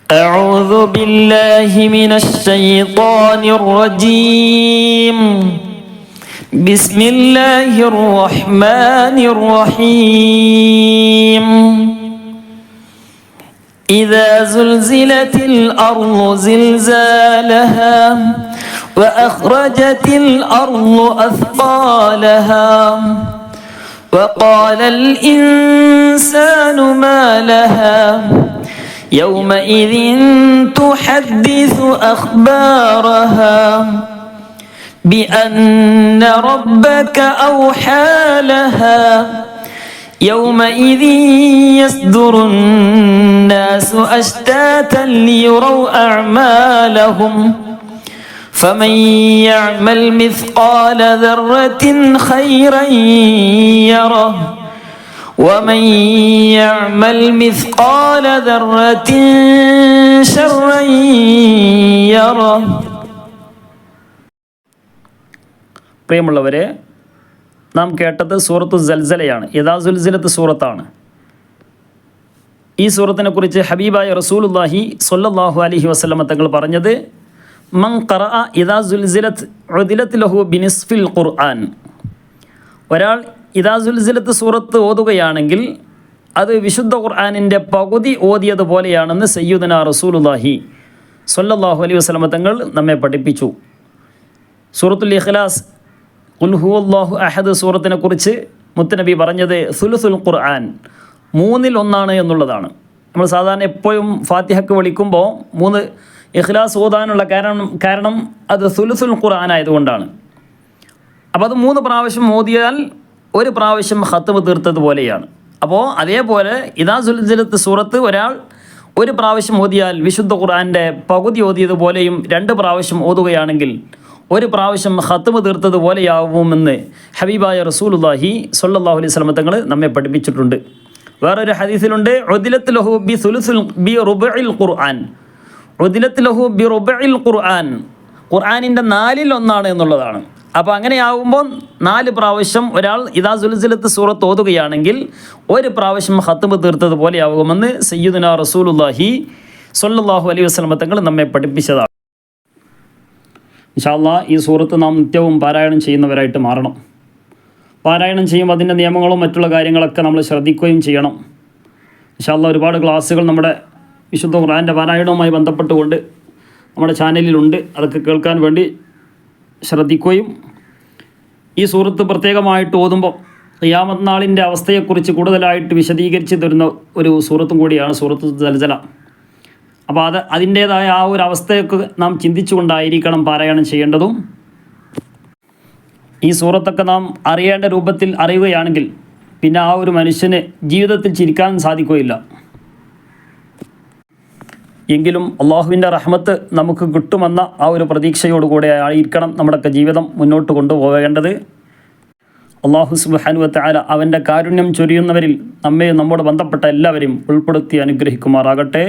أعوذ بالله من الشيطان الرجيم. بسم الله الرحمن الرحيم. إذا زلزلت الأرض زلزالها وأخرجت الأرض أثقالها وقال الإنسان ما لها يومئذ تحدث أخبارها بأن ربك أوحى لها يومئذ يصدر الناس أشتاتا ليروا أعمالهم فمن يعمل مثقال ذرة خيرا يره ومن يعمل مثقال ذرة شرا يره. പ്രിയമുള്ളവരെ, നാം കേട്ടത് സൂറത്തു സൽസലയാണ്. ഇദാ സുൽസിലത്ത് സൂറത്താണ്. ഈ സൂറത്തിനെ കുറിച്ച് ഹബീബായ റസൂലുള്ളാഹി സ്വല്ലല്ലാഹു അലൈഹി വസല്ലമ തങ്ങൾ പറഞ്ഞത്, മൻ ഖറഅ ഇദാ സുൽസിലത്ത് ഉദിലത് ലഹു ബിനിസ്ഫിൽ ഖുർആൻ. ഒരാൾ ഇദാ സുൽസിലത്ത് സൂറത്ത് ഓതുകയാണെങ്കിൽ അത് വിശുദ്ധ ഖുർആനിൻ്റെ പകുതി ഓതിയതുപോലെയാണെന്ന് സയ്യിദുനാ റസൂലുള്ളാഹി സ്വല്ലല്ലാഹു അലൈഹി വസല്ലമ തങ്ങൾ നമ്മെ പഠിപ്പിച്ചു. സൂറത്തുൽ ഇഖ്ലാസ് ഖുൽ ഹുവല്ലാഹു അഹദ് സൂറത്തിനെ കുറിച്ച് മുത്തുനബി പറഞ്ഞത് സുലുസുൽ ഖുർആൻ, 1/3 എന്നുള്ളതാണ്. നമ്മൾ സാധാരണ എപ്പോഴും ഫാത്തിഹക്ക് വിളിക്കുമ്പോൾ 3 ഇഖ്ലാസ് ഓതാനുള്ള കാരണം അത് സുലുസുൽ ഖുർആൻ ആയതുകൊണ്ടാണ്. അപ്പോൾ അത് 3 പ്രാവശ്യം ഓതിയാൽ 1 പ്രാവശ്യം ഖത്മ് തീർത്തതുപോലെയാണ്. അപ്പോൾ അതേപോലെ ഇദാ സുൽസിലത്ത് സൂറത്ത് ഒരാൾ 1 പ്രാവശ്യം ഓതിയാൽ വിശുദ്ധ ഖുർആൻ്റെ പകുതി ഓതിയതുപോലെയും 2 പ്രാവശ്യം ഓതുകയാണെങ്കിൽ 1 പ്രാവശ്യം ഖത്മ് തീർത്തതുപോലെയാവുമെന്ന് ഹബീബായ റസൂലുള്ളാഹി സ്വല്ലല്ലാഹു അലൈഹി വസല്ലം തങ്ങൾ നമ്മെ പഠിപ്പിച്ചിട്ടുണ്ട്. വേറൊരു ഹദീസിലുണ്ട്, ഉദിലത് ലഹു ബി റുബഇൽ ഖുർആൻ. ഉദിലത് ലഹു ബി റുബഇൽ ഖുർആൻ, ഖുർആനിൻ്റെ 1/4 എന്നുള്ളതാണ്. അപ്പോൾ അങ്ങനെയാവുമ്പോൾ 4 പ്രാവശ്യം ഒരാൾ ഇദാ സുൽസിലത്ത് സൂറത്ത് ഓതുകയാണെങ്കിൽ 1 പ്രാവശ്യം ഖത്മ് തീർത്തതുപോലെയാവുമെന്ന് സയ്യിദുനാ റസൂലുള്ളാഹി സ്വല്ലല്ലാഹു അലൈഹി വസല്ലം തങ്ങൾ നമ്മെ പഠിപ്പിച്ചതാണ്. ഇൻഷാ അല്ലാഹ് ഈ സൂറത്ത് നാം നിത്യവും പാരായണം ചെയ്യുന്നവരായിട്ട് മാറണം. പാരായണം ചെയ്യുമ്പോൾ അതിൻ്റെ നിയമങ്ങളും മറ്റുള്ള കാര്യങ്ങളൊക്കെ നമ്മൾ ശ്രദ്ധിക്കുകയും ചെയ്യണം. ഇൻഷാ അല്ലാഹ് ഒരുപാട് ക്ലാസ്സുകൾ നമ്മുടെ വിശുദ്ധ ഖുർആൻ്റെ പാരായണവുമായി ബന്ധപ്പെട്ടുകൊണ്ട് നമ്മുടെ ചാനലിലുണ്ട്. അതൊക്കെ കേൾക്കാൻ വേണ്ടി ശ്രദ്ധിക്കുകയും ഈ സൂറത്ത് പ്രത്യേകമായിട്ട് ഓതുമ്പോൾ ഖിയാമത്ത് നാളിൻ്റെ അവസ്ഥയെക്കുറിച്ച് കൂടുതലായിട്ട് വിശദീകരിച്ച് തരുന്ന ഒരു സൂറത്തും കൂടിയാണ് സൂറത്തു സൽസല. അപ്പോൾ അതിൻ്റേതായ ആ ഒരു അവസ്ഥയൊക്കെ നാം ചിന്തിച്ചുകൊണ്ടായിരിക്കണം പാരായണം ചെയ്യേണ്ടതും. ഈ സൂറത്തൊക്കെ നാം അറിയേണ്ട രൂപത്തിൽ അറിയുകയാണെങ്കിൽ പിന്നെ ആ ഒരു മനുഷ്യന് ജീവിതത്തിൽ ചിരിക്കാൻ സാധിക്കുകയില്ല. എങ്കിലും അള്ളാഹുവിൻ്റെ റഹ്മത്ത് നമുക്ക് കിട്ടുമെന്ന ആ ഒരു പ്രതീക്ഷയോടുകൂടെ ആയിരിക്കണം നമ്മുടെയൊക്കെ ജീവിതം മുന്നോട്ട് കൊണ്ടുപോകേണ്ടത്. അള്ളാഹു സുബ്ഹാനഹു വ തആല അവൻ്റെ കാരുണ്യം ചൊരിയുന്നവരിൽ നമ്മെ നമ്മോട് ബന്ധപ്പെട്ട എല്ലാവരെയും ഉൾപ്പെടുത്തി അനുഗ്രഹിക്കുമാറാകട്ടെ.